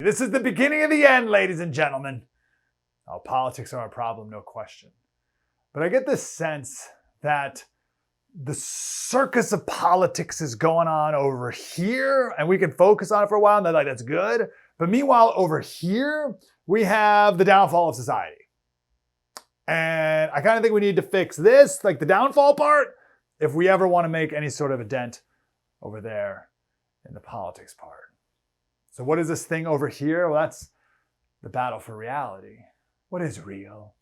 This is the beginning of the end, ladies and gentlemen. Oh, politics are a problem, no question. But I get this sense that the circus of politics is going on over here, and we can focus on it for a while, and they're like, that's good. But meanwhile, over here, we have the downfall of society. And I kind of think we need to fix this, like the downfall part, if we ever want to make any sort of a dent over there in the politics part. So what is this thing over here? Well, that's the battle for reality. What is real?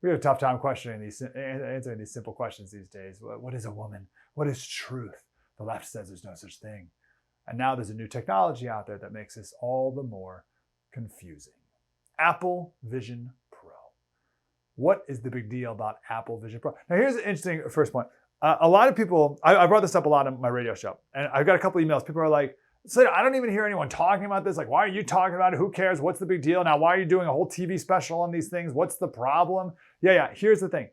We have a tough time answering these simple questions these days. What is a woman? What is truth? The left says there's no such thing. And now there's a new technology out there that makes this all the more confusing. Apple Vision Pro. What is the big deal about Apple Vision Pro? Now here's an interesting first point. A lot of people, I brought this up a lot on my radio show, and I've got a couple emails. People are like, Slater, I don't even hear anyone talking about this. Like, why are you talking about it? Who cares? What's the big deal? Now, why are you doing a whole TV special on these things? What's the problem? Yeah. Here's the thing.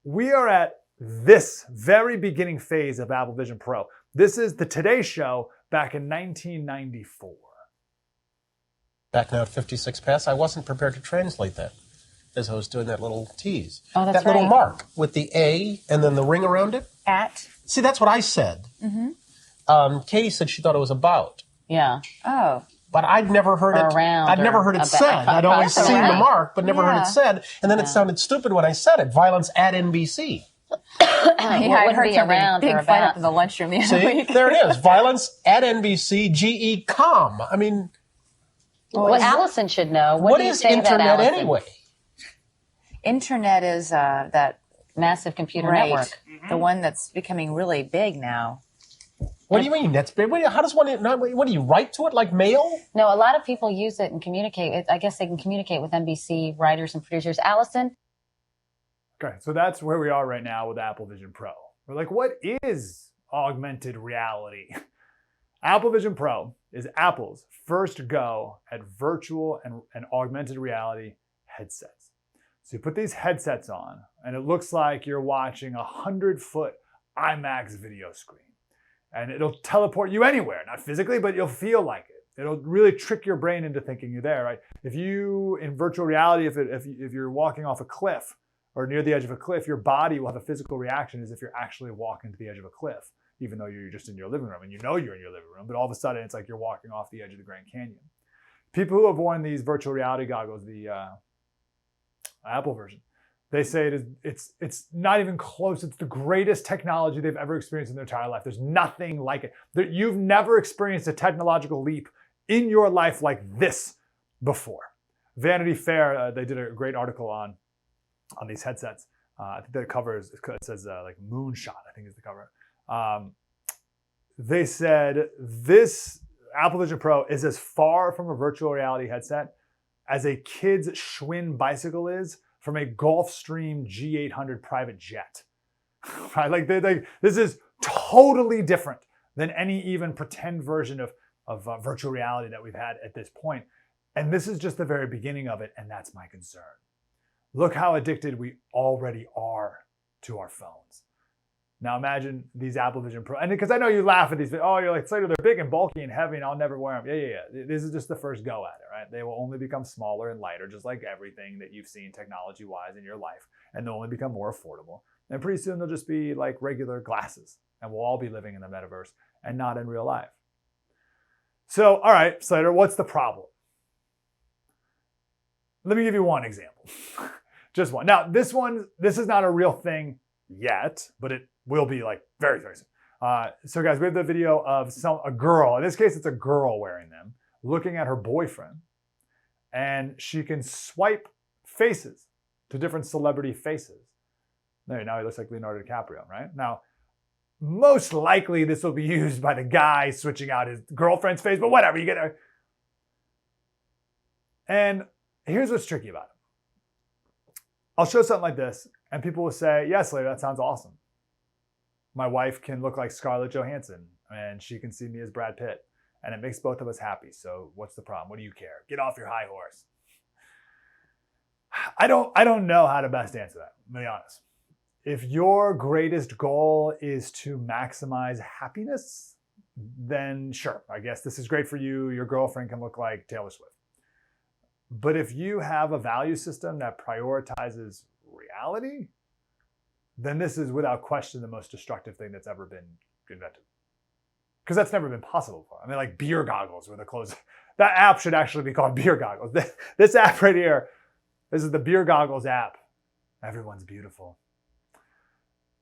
We are at this very beginning phase of Apple Vision Pro. This is the Today Show back in 1994. Back now at 56 past, I wasn't prepared to translate that as I was doing that little tease. Oh, that's that little mark with the A and then the ring around it. At. See, that's what I said. Mm-hmm. Katie said she thought it was about. Yeah. Oh. But I'd never heard it. I'd never heard it said. I'd always seen the mark, but never heard it said. And then it sounded stupid when I said it. Violence at NBC. I heard be around big fight up in the lunchroom the other week. There it is. Violence at NBC. GE.com. I mean, well, Allison should know. What is internet anyway? Internet is that massive computer network. The one that's becoming really big now. What do you mean? That's big. How does one? What do you write to it like mail? No, a lot of people use it and communicate. I guess they can communicate with NBC writers and producers. Allison. Okay, so that's where we are right now with Apple Vision Pro. We're like, what is augmented reality? Apple Vision Pro is Apple's first go at virtual and augmented reality headsets. So you put these headsets on, and it looks like you're watching a 100-foot IMAX video screen. And it'll teleport you anywhere, not physically, but you'll feel like it. It'll really trick your brain into thinking you're there, right? If you, in virtual reality, if you're walking off a cliff or near the edge of a cliff, your body will have a physical reaction as if you're actually walking to the edge of a cliff, even though you're just in your living room and you know you're in your living room, but all of a sudden it's like you're walking off the edge of the Grand Canyon. People who have worn these virtual reality goggles, the Apple version, they say it's not even close. It's the greatest technology they've ever experienced in their entire life. There's nothing like it. You've never experienced a technological leap in your life like this before. Vanity Fair, they did a great article on these headsets. I think the cover says like Moonshot, I think is the cover. They said this Apple Vision Pro is as far from a virtual reality headset as a kid's Schwinn bicycle is from a Gulfstream G800 private jet. Right? Like this is totally different than any even pretend version of virtual reality that we've had at this point. And this is just the very beginning of it, and that's my concern. Look how addicted we already are to our phones. Now imagine these Apple Vision Pro, and because I know you laugh at these, oh, you're like, Slater, they're big and bulky and heavy and I'll never wear them. Yeah. This is just the first go at it, right? They will only become smaller and lighter, just like everything that you've seen technology-wise in your life, and they'll only become more affordable. And pretty soon they'll just be like regular glasses, and we'll all be living in the metaverse and not in real life. So, all right, Slater, what's the problem? Let me give you one example. Just one. Now, this is not a real thing yet, but it will be like very, very soon. So guys, we have the video of a girl, in this case it's a girl wearing them, looking at her boyfriend, and she can swipe faces to different celebrity faces. There, now he looks like Leonardo DiCaprio, right? Now, most likely this will be used by the guy switching out his girlfriend's face, but whatever, you get it. And here's what's tricky about it. I'll show something like this, and people will say, yes, Slater, that sounds awesome. My wife can look like Scarlett Johansson, and she can see me as Brad Pitt, and it makes both of us happy. So what's the problem? What do you care? Get off your high horse. I don't know how to best answer that, to be honest. If your greatest goal is to maximize happiness, then sure, I guess this is great for you. Your girlfriend can look like Taylor Swift. But if you have a value system that prioritizes reality, then this is without question the most destructive thing that's ever been invented. Because that's never been possible before. I mean, like beer goggles were the closest. That app should actually be called Beer Goggles. This app right here, this is the Beer Goggles app. Everyone's beautiful.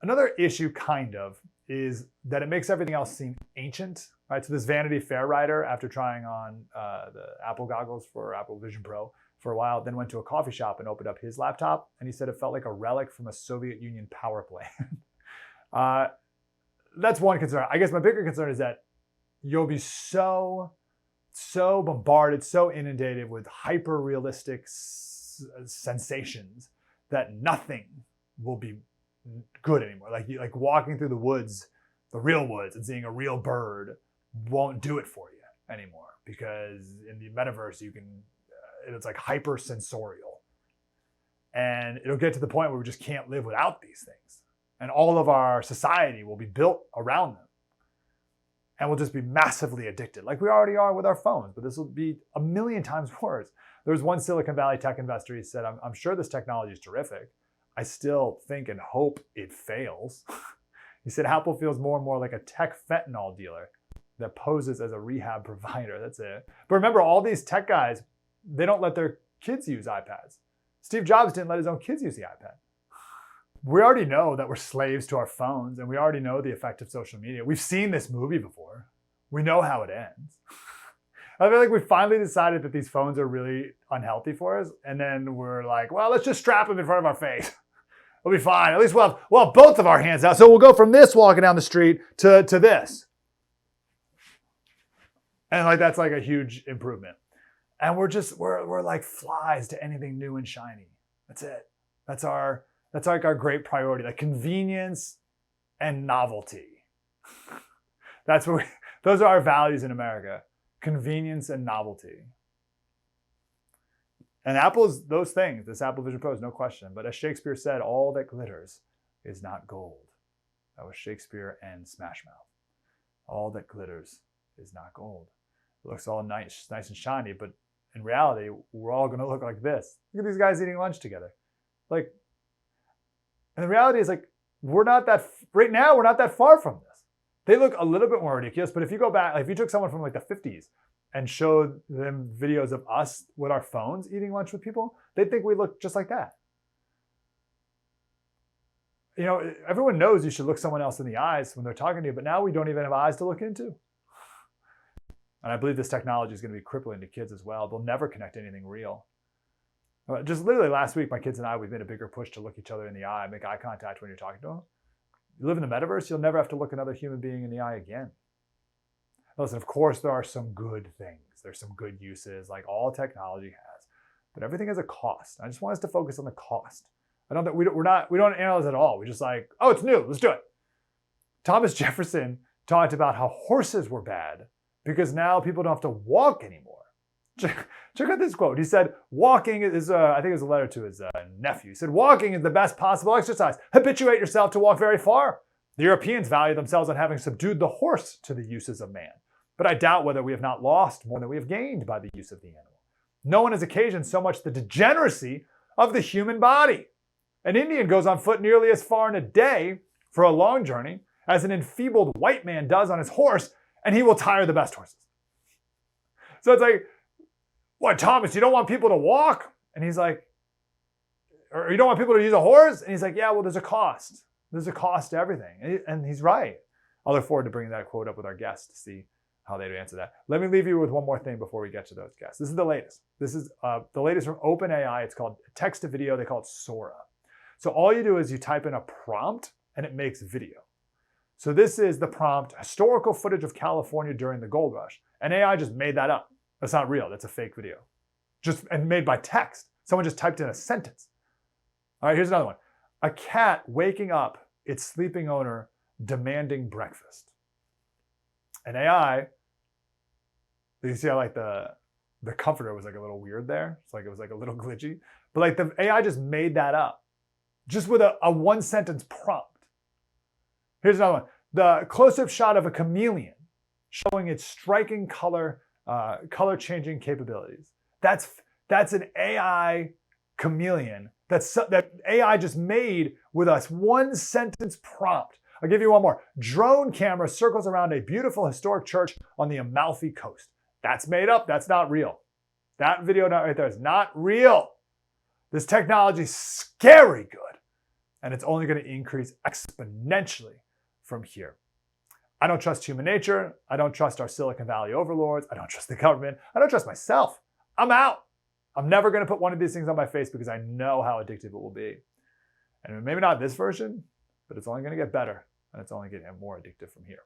Another issue, kind of, is that it makes everything else seem ancient, right? So this Vanity Fair writer, after trying on the Apple goggles for Apple Vision Pro for a while, then went to a coffee shop and opened up his laptop, and he said it felt like a relic from a Soviet Union power plant. That's one concern. I guess my bigger concern is that you'll be so bombarded, so inundated with hyper-realistic sensations that nothing will be good anymore. Like walking through the woods, the real woods, and seeing a real bird won't do it for you anymore, because in the metaverse you can, it's like hyper-sensorial. And it'll get to the point where we just can't live without these things. And all of our society will be built around them. And we'll just be massively addicted, like we already are with our phones, but this will be a million times worse. There was one Silicon Valley tech investor, he said, I'm sure this technology is terrific. I still think and hope it fails. He said Apple feels more and more like a tech fentanyl dealer that poses as a rehab provider. That's it. But remember, all these tech guys, they don't let their kids use iPads. Steve Jobs didn't let his own kids use the iPad. We already know that we're slaves to our phones, and we already know the effect of social media. We've seen this movie before. We know how it ends. I feel like we finally decided that these phones are really unhealthy for us, and then we're like, well, let's just strap them in front of our face. We'll be fine. At least we'll have both of our hands out. So we'll go from this walking down the street to this. And like that's like a huge improvement. And we're like flies to anything new and shiny. That's it. That's like our great priority, like convenience and novelty. Those are our values in America. Convenience and novelty. And Apple's those things. This Apple Vision Pro is no question. But as Shakespeare said, all that glitters is not gold. That was Shakespeare and Smash Mouth. All that glitters is not gold. It looks all nice and shiny, but in reality, we're all going to look like this. Look at these guys eating lunch together. And the reality is, like, right now, we're not that far from this. They look a little bit more ridiculous, but if you go back, like if you took someone from like the 50s and showed them videos of us with our phones eating lunch with people, they'd think we look just like that. You know, everyone knows you should look someone else in the eyes when they're talking to you, but now we don't even have eyes to look into. And I believe this technology is going to be crippling to kids as well. They'll never connect anything real. Just literally last week, my kids and I, we've made a bigger push to look each other in the eye, make eye contact when you're talking to them. You live in the metaverse, you'll never have to look another human being in the eye again. Listen, of course, there are some good things. There's some good uses, like all technology has. But everything has a cost. I just want us to focus on the cost. I don't think we don't analyze it at all. We just like, oh, it's new, let's do it. Thomas Jefferson talked about how horses were bad because now people don't have to walk anymore. Check out this quote. He said, walking is, I think it was a letter to his nephew. He said, walking is the best possible exercise. Habituate yourself to walk very far. The Europeans value themselves on having subdued the horse to the uses of man. But I doubt whether we have not lost more than we have gained by the use of the animal. No one has occasioned so much the degeneracy of the human body. An Indian goes on foot nearly as far in a day for a long journey as an enfeebled white man does on his horse, and he will tire the best horses. So it's like, what, Thomas, you don't want people to walk? And he's like, or you don't want people to use a horse? And he's like, yeah, well, there's a cost. There's a cost to everything. And he's right. I'll look forward to bringing that quote up with our guests to see how they'd answer that. Let me leave you with one more thing before we get to those guests. This is the latest. This is the latest from OpenAI. It's called text to video. They call it Sora. So all you do is you type in a prompt and it makes video. So this is the prompt, historical footage of California during the gold rush. And AI just made that up. That's not real. That's a fake video. And made by text. Someone just typed in a sentence. All right, here's another one. A cat waking up its sleeping owner demanding breakfast. And AI, you see how like the comforter was like a little weird there? It's like it was like a little glitchy. But like the AI just made that up. Just with a one sentence prompt. Here's another one. The close-up shot of a chameleon showing its striking color changing capabilities. That's an AI chameleon that AI just made with a one sentence prompt. I'll give you one more. Drone camera circles around a beautiful historic church on the Amalfi Coast. That's made up. That's not real. That video right there is not real. This technology is scary good, and it's only going to increase exponentially from here. I don't trust human nature. I don't trust our Silicon Valley overlords. I don't trust the government. I don't trust myself. I'm out. I'm never going to put one of these things on my face because I know how addictive it will be. And maybe not this version, but it's only going to get better, and it's only going to get more addictive from here.